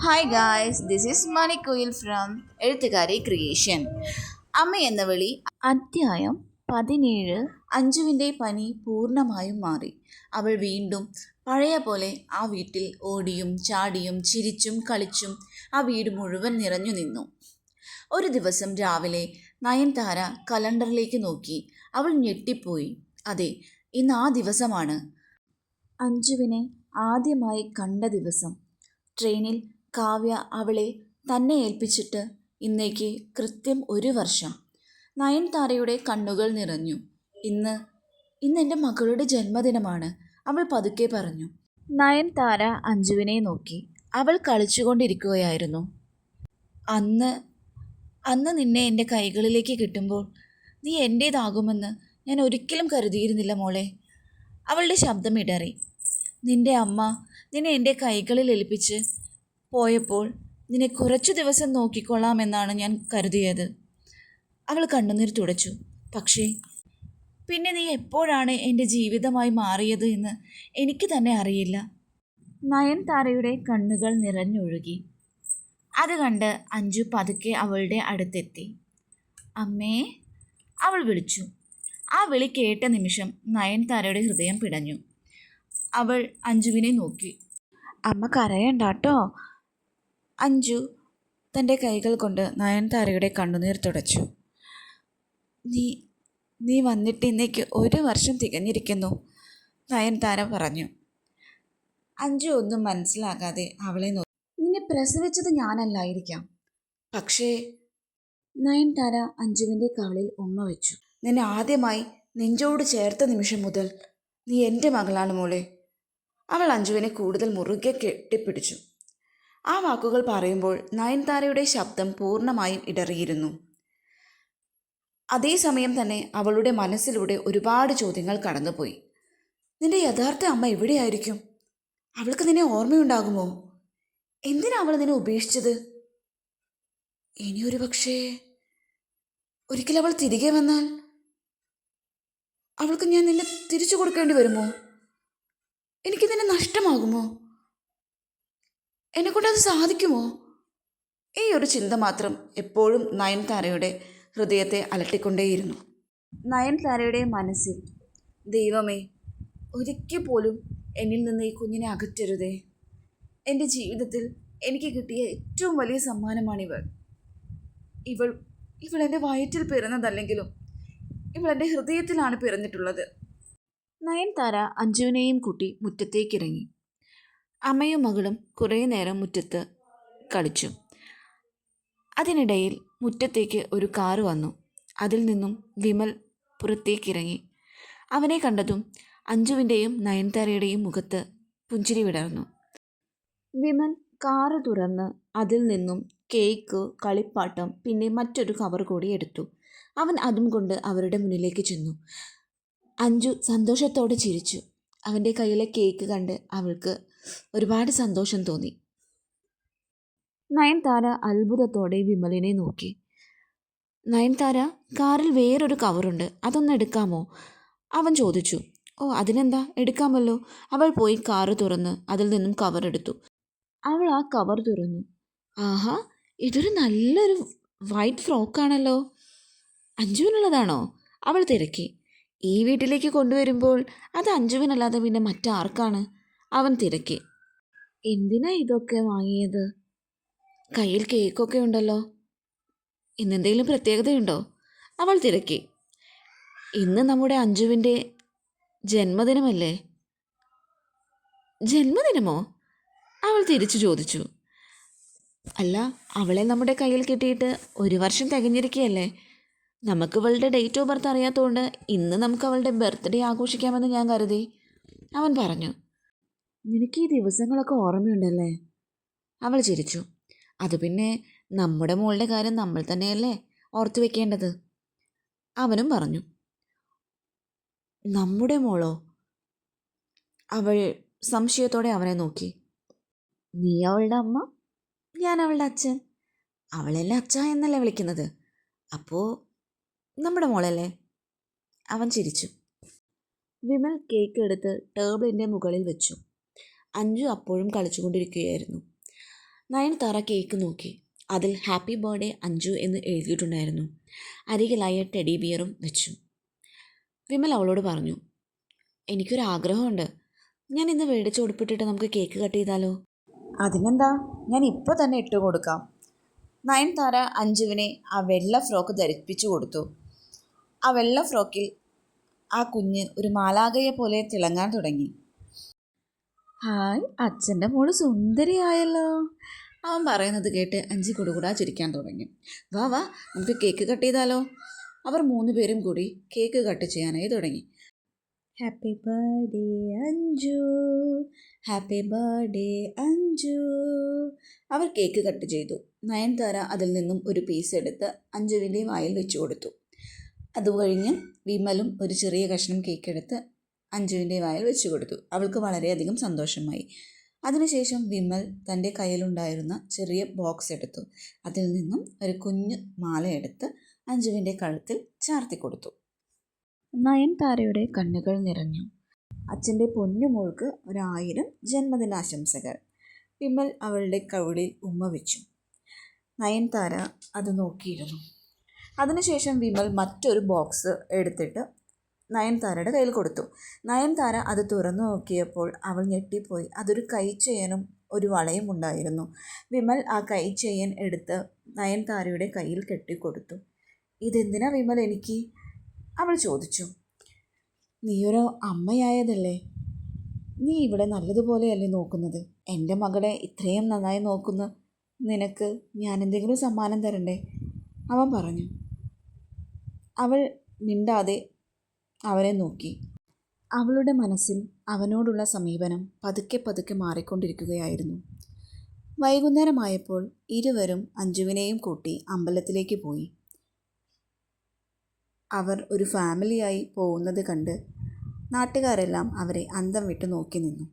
Hi guys, this is Manikkuyil from Ezhuthukari creation. അമ്മ എന്ന വിളി അധ്യായം 17. അഞ്ജുവിൻ്റെ പനി പൂർണ്ണമായും മാറി. അവൾ വീണ്ടും പഴയ പോലെ ആ വീട്ടിൽ ഓടിയും ചാടിയും ചിരിച്ചും കളിച്ചും ആ വീട് മുഴുവൻ നിറഞ്ഞു നിന്നു. ഒരു ദിവസം രാവിലെ നയൻതാര കലണ്ടറിലേക്ക് നോക്കി. അവൾ ഞെട്ടിപ്പോയി. അതെ, ഇന്ന് ആ ദിവസമാണ്. അഞ്ജുവിനെ ആദ്യമായി കണ്ട ദിവസം. ട്രെയിനിൽ കാവ്യ അവളെ തന്നെ ഏൽപ്പിച്ചിട്ട് ഇന്നേക്ക് കൃത്യം 1 വർഷം. നയൻതാരയുടെ കണ്ണുകൾ നിറഞ്ഞു. ഇന്ന് ഇന്ന് എൻ്റെ മകളുടെ ജന്മദിനമാണ്, അവൾ പതുക്കെ പറഞ്ഞു. നയൻതാര അഞ്ജുവിനെ നോക്കി. അവൾ കളിച്ചുകൊണ്ടിരിക്കുകയായിരുന്നു. അന്ന് അന്ന് നിന്നെ എൻ്റെ കൈകളിലേക്ക് കിട്ടുമ്പോൾ നീ എൻ്റേതാകുമെന്ന് ഞാൻ ഒരിക്കലും കരുതിയിരുന്നില്ല മോളെ. അവളുടെ ശബ്ദം ഇടറി. നിന്റെ അമ്മ നിന്നെ എൻ്റെ കൈകളിൽ ഏൽപ്പിച്ച് പോയപ്പോൾ നിന്നെ കുറച്ചു ദിവസം നോക്കിക്കൊള്ളാമെന്നാണ് ഞാൻ കരുതിയത്. അവൾ കണ്ണുനീർ തുടച്ചു. പക്ഷേ പിന്നെ നീ എപ്പോഴാണ് എൻ്റെ ജീവിതമായി മാറിയത് എന്ന് എനിക്ക് തന്നെ അറിയില്ല. നയൻതാരയുടെ കണ്ണുകൾ നിറഞ്ഞൊഴുകി. അത് കണ്ട് അഞ്ജു പതുക്കെ അവളുടെ അടുത്തെത്തി. അമ്മേ, അവൾ വിളിച്ചു. ആ വിളി കേട്ട നിമിഷം നയൻതാരയുടെ ഹൃദയം പിടഞ്ഞു. അവൾ അഞ്ജുവിനെ നോക്കി. അമ്മ കരയണ്ടാട്ടോ. അഞ്ജു തൻ്റെ കൈകൾ കൊണ്ട് നയൻതാരയുടെ കണ്ണുനീർ തുടച്ചു. നീ നീ വന്നിട്ട് ഇന്നേക്ക് 1 വർഷം തികഞ്ഞിരിക്കുന്നു, നയൻതാര പറഞ്ഞു. അഞ്ജു ഒന്നും മനസ്സിലാകാതെ അവളെ നോക്കി. നിന്നെ പ്രസവിച്ചത് ഞാനല്ലായിരിക്കാം, പക്ഷേ നയൻതാര അഞ്ജുവിൻ്റെ കാലിൽ ഉമ്മ വെച്ചു. നിന്നെ ആദ്യമായി നെഞ്ചോട് ചേർത്ത നിമിഷം മുതൽ നീ എൻ്റെ മകളാണ് മോളെ. അവൾ അഞ്ജുവിനെ കൂടുതൽ മുറുകെ കെട്ടിപ്പിടിച്ചു. ആ വാക്കുകൾ പറയുമ്പോൾ നയൻതാരയുടെ ശബ്ദം പൂർണ്ണമായും ഇടറിയിരുന്നു. അതേസമയം തന്നെ അവളുടെ മനസ്സിലൂടെ ഒരുപാട് ചോദ്യങ്ങൾ കടന്നുപോയി. നിന്റെ യഥാർത്ഥ അമ്മ എവിടെയായിരിക്കും? അവൾക്ക് നിന്നെ ഓർമ്മയുണ്ടാകുമോ? എന്തിനാ അവൾ നിന്നെ ഉപേക്ഷിച്ചത്? ഇനിയൊരു പക്ഷേ ഒരിക്കൽ അവൾ തിരികെ വന്നാൽ അവൾക്ക് ഞാൻ നിന്നെ തിരിച്ചു കൊടുക്കേണ്ടി വരുമോ? എനിക്ക് നിന്നെ നഷ്ടമാകുമോ? എന്നെക്കൊണ്ടത് സാധിക്കുമോ? ഈ ഒരു ചിന്ത മാത്രം എപ്പോഴും നയൻതാരയുടെ ഹൃദയത്തെ അലട്ടിക്കൊണ്ടേയിരുന്നു. നയൻതാരയുടെ മനസ്സിൽ, ദൈവമേ, ഒരിക്കൽ പോലും എന്നിൽ നിന്ന് ഈ കുഞ്ഞിനെ അകറ്റരുതേ. എൻ്റെ ജീവിതത്തിൽ എനിക്ക് കിട്ടിയ ഏറ്റവും വലിയ സമ്മാനമാണിവൾ. ഇവൾ എൻ്റെ വയറ്റിൽ പിറന്നതല്ലെങ്കിലും ഇവൾ എൻ്റെ ഹൃദയത്തിലാണ് പിറന്നിട്ടുള്ളത്. നയൻതാര അഞ്ജുവിനെയും കൂട്ടി മുറ്റത്തേക്കിറങ്ങി. അമ്മയും മകളും കുറേ നേരം മുറ്റത്ത് കളിച്ചു. അതിനിടയിൽ മുറ്റത്തേക്ക് ഒരു കാറ് വന്നു. അതിൽ നിന്നും വിമൽ പുറത്തേക്കിറങ്ങി. അവനെ കണ്ടതും അഞ്ജുവിൻ്റെയും നയൻതാരയുടെയും മുഖത്ത് പുഞ്ചിരി വിടർന്നു. വിമൽ കാറ് തുറന്ന് അതിൽ നിന്നും കേക്ക്, കളിപ്പാട്ടം, പിന്നെ മറ്റൊരു കവർ കൂടി എടുത്തു. അവൻ അതും കൊണ്ട് അവരുടെ മുന്നിലേക്ക് ചെന്നു. അഞ്ജു സന്തോഷത്തോടെ ചിരിച്ചു. അവൻ്റെ കയ്യിലെ കേക്ക് കണ്ട് അവൾക്ക് ഒരുപാട് സന്തോഷം തോന്നി. നയൻതാര അത്ഭുതത്തോടെ വിമലിനെ നോക്കി. നയൻതാര, കാറിൽ വേറൊരു കവറുണ്ട്, അതൊന്ന് എടുക്കാമോ? അവൻ ചോദിച്ചു. ഓ, അതിനെന്താ, എടുക്കാമല്ലോ. അവൾ പോയി കാറ് തുറന്ന് അതിൽ നിന്നും കവർ എടുത്തു. അവൾ ആ കവർ തുറന്നു. ആഹാ, ഇതൊരു നല്ലൊരു വൈറ്റ് ഫ്രോക്കാണല്ലോ. അഞ്ജുവിനുള്ളതാണോ? അവൾ തിരക്കി. ഈ വീട്ടിലേക്ക് കൊണ്ടുവരുമ്പോൾ അത് അഞ്ജുവിനല്ലാതെ പിന്നെ മറ്റാർക്കാണ്? അവൻ തിരക്കി. എന്തിനാ ഇതൊക്കെ വാങ്ങിയത്? കയ്യിൽ കേക്കൊക്കെ ഉണ്ടല്ലോ. ഇന്നെന്തെങ്കിലും പ്രത്യേകതയുണ്ടോ? അവൾ തിരക്കി. ഇന്ന് നമ്മുടെ അഞ്ജുവിൻ്റെ ജന്മദിനമല്ലേ. ജന്മദിനമോ? അവൾ തിരിച്ചു ചോദിച്ചു. അല്ല, അവളെ നമ്മുടെ കയ്യിൽ കിട്ടിയിട്ട് 1 വർഷം തികഞ്ഞിരിക്കുകയല്ലേ. നമുക്ക് അവളുടെ ഡേറ്റ് ഓഫ് ബർത്ത് അറിയാത്തതുകൊണ്ട് ഇന്ന് നമുക്ക് അവളുടെ ബർത്ത്ഡേ ആഘോഷിക്കാമെന്ന് ഞാൻ കരുതി, അവൻ പറഞ്ഞു. നിനക്ക് ഈ ദിവസങ്ങളൊക്കെ ഓർമ്മയുണ്ടല്ലേ? അവൾ ചിരിച്ചു. അത് പിന്നെ നമ്മുടെ മോളുടെ കാര്യം നമ്മൾ തന്നെയല്ലേ ഓർത്തു വെക്കേണ്ടത്, അവനും പറഞ്ഞു. നമ്മുടെ മോളോ? അവൾ സംശയത്തോടെ അവനെ നോക്കി. നീ അവളുടെ അമ്മ, ഞാൻ അവളുടെ അച്ഛൻ. അവളെല്ലാം അച്ഛ എന്നല്ലേ വിളിക്കുന്നത്, അപ്പോൾ നമ്മുടെ മോളല്ലേ? അവൻ ചിരിച്ചു. വിമൽ കേക്ക് എടുത്ത് ടേബിളിൻ്റെ മുകളിൽ വെച്ചു. അഞ്ജു അപ്പോഴും കളിച്ചുകൊണ്ടിരിക്കുകയായിരുന്നു. നയൻതാര കേക്ക് നോക്കി. അതിൽ ഹാപ്പി ബർത്ത്ഡേ അഞ്ജു എന്ന് എഴുതിയിട്ടുണ്ടായിരുന്നു. അരികിലായ ടെഡി ബിയറും വെച്ചു. വിമൽ അവളോട് പറഞ്ഞു, എനിക്കൊരാഗ്രഹമുണ്ട്. ഞാൻ ഇന്ന് മേടിച്ച് ഉടുപ്പിട്ടിട്ട് നമുക്ക് കേക്ക് കട്ട് ചെയ്താലോ? അതിനെന്താ, ഞാൻ ഇപ്പോൾ തന്നെ ഇട്ട് കൊടുക്കാം. നയൻതാര അഞ്ജുവിനെ ആ വെള്ള ഫ്രോക്ക് ധരിപ്പിച്ചു കൊടുത്തു. ആ വെള്ള ഫ്രോക്കിൽ ആ കുഞ്ഞ് ഒരു മാലാഖയെ പോലെ തിളങ്ങാൻ തുടങ്ങി. ഹായ്, അച്ഛൻ്റെ മോള് സുന്ദരിയായല്ലോ. അവൻ പറയുന്നത് കേട്ട് അഞ്ചി കുടുകുടാ ചിരിക്കാൻ തുടങ്ങി. വാ വാ, നമുക്ക് കേക്ക് കട്ട് ചെയ്താലോ? അവർ 3 പേരും കൂടി കേക്ക് കട്ട് ചെയ്യാനായി തുടങ്ങി. Happy birthday Anju, happy birthday Anju. അവർ കേക്ക് കട്ട് ചെയ്തു. നയൻതാര അതിൽ നിന്നും ഒരു പീസ് എടുത്ത് അഞ്ജുവിൻ്റെ വായിൽ വെച്ചു കൊടുത്തു. അതുകഴിഞ്ഞ് വിമലും ഒരു ചെറിയ കഷ്ണം കേക്ക് എടുത്ത് അഞ്ജുവിൻ്റെ വായിൽ വെച്ചു കൊടുത്തു. അവൾക്ക് വളരെയധികം സന്തോഷമായി. അതിനുശേഷം വിമൽ തൻ്റെ കയ്യിലുണ്ടായിരുന്ന ചെറിയ ബോക്സ് എടുത്തു. അതിൽ നിന്നും ഒരു കുഞ്ഞു മാല എടുത്ത് അഞ്ജുവിൻ്റെ കഴുത്തിൽ ചാർത്തി കൊടുത്തു. നയൻതാരയുടെ കണ്ണുകൾ നിറഞ്ഞു. അച്ഛൻ്റെ പൊന്നുമോൾക്ക് 1000 ജന്മദിനാശംസകൾ. വിമൽ അവളുടെ കവിളിൽ ഉമ്മ വെച്ചു. നയൻതാര അത് നോക്കിയിരുന്നു. അതിനുശേഷം വിമൽ മറ്റൊരു ബോക്സ് എടുത്തിട്ട് നയൻതാരയുടെ കയ്യിൽ കൊടുത്തു. നയൻതാര അത് തുറന്നു നോക്കിയപ്പോൾ അവൾ ഞെട്ടിപ്പോയി. അതൊരു കൈച്ചെയിനും ഒരു വളയും ഉണ്ടായിരുന്നു. വിമൽ ആ കൈച്ചെയിൻ എടുത്ത് നയൻതാരയുടെ കയ്യിൽ കെട്ടിക്കൊടുത്തു. ഇതെന്തിനാ വിമൽ എനിക്ക്? അവൾ ചോദിച്ചു. നീയൊരു അമ്മയായതല്ലേ, നീ ഇവിടെ നല്ലതുപോലെയല്ലേ നോക്കുന്നത്. എൻ്റെ മകളെ ഇത്രയും നന്നായി നോക്കുന്ന നിനക്ക് ഞാൻ എന്തെങ്കിലും സമ്മാനം തരണ്ടേ? അവൻ പറഞ്ഞു. അവൾ മിണ്ടാതെ അവനെ നോക്കി. അവളുടെ മനസ്സിൽ അവനോടുള്ള സമീപനം പതുക്കെ പതുക്കെ മാറിക്കൊണ്ടിരിക്കുകയായിരുന്നു. വൈകുന്നേരമായപ്പോൾ ഇരുവരും അഞ്ജുവിനെയും കൂട്ടി അമ്പലത്തിലേക്ക് പോയി. അവർ ഒരു ഫാമിലിയായി പോകുന്നത് കണ്ട് നാട്ടുകാരെല്ലാം അവരെ അന്തം വിട്ട് നോക്കി നിന്നു.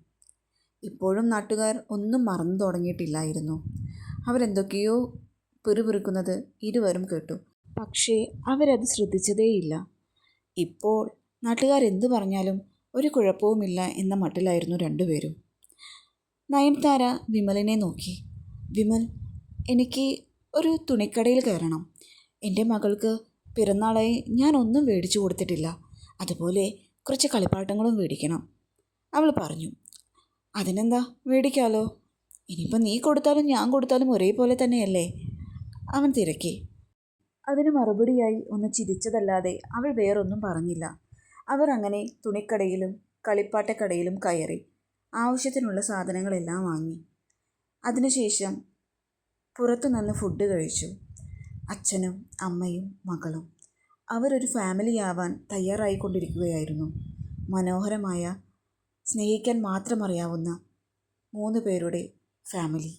ഇപ്പോഴും നാട്ടുകാർ ഒന്നും മറന്നു തുടങ്ങിയിട്ടില്ലായിരുന്നു. അവരെന്തൊക്കെയോ പിറുപിറുക്കുന്നത് ഇരുവരും കേട്ടു. പക്ഷേ അവരത് ശ്രദ്ധിച്ചതേയില്ല. ഇപ്പോൾ നാട്ടുകാരെന്തു പറഞ്ഞാലും ഒരു കുഴപ്പവുമില്ല എന്ന മട്ടിലായിരുന്നു രണ്ടുപേരും. നയൻതാര വിമലിനെ നോക്കി. വിമൽ, എനിക്ക് ഒരു തുണിക്കടയിൽ കയറണം. എൻ്റെ മകൾക്ക് പിറന്നാളായി ഞാൻ ഒന്നും മേടിച്ചു കൊടുത്തിട്ടില്ല. അതുപോലെ കുറച്ച് കളിപ്പാട്ടങ്ങളും മേടിക്കണം, അവൾ പറഞ്ഞു. അതിനെന്താ, മേടിക്കാമല്ലോ. ഇനിയിപ്പോൾ നീ കൊടുത്താലും ഞാൻ കൊടുത്താലും ഒരേപോലെ തന്നെയല്ലേ, അവൻ തിരക്കി. അതിന് മറുപടിയായി ഒന്ന് ചിരിച്ചതല്ലാതെ അവൾ വേറൊന്നും പറഞ്ഞില്ല. അവർ അങ്ങനെ തുണിക്കടയിലും കളിപ്പാട്ടക്കടയിലും കയറി ആവശ്യത്തിനുള്ള സാധനങ്ങളെല്ലാം വാങ്ങി. അതിനുശേഷം പുറത്തുനിന്ന് ഫുഡ് കഴിച്ചു. അച്ഛനും അമ്മയും മകളും അവരൊരു ഫാമിലിയാവാൻ തയ്യാറായിക്കൊണ്ടിരിക്കുകയായിരുന്നു. മനോഹരമായ, സ്നേഹിക്കാൻ മാത്രം അറിയാവുന്ന 3 പേരുടെ ഫാമിലി.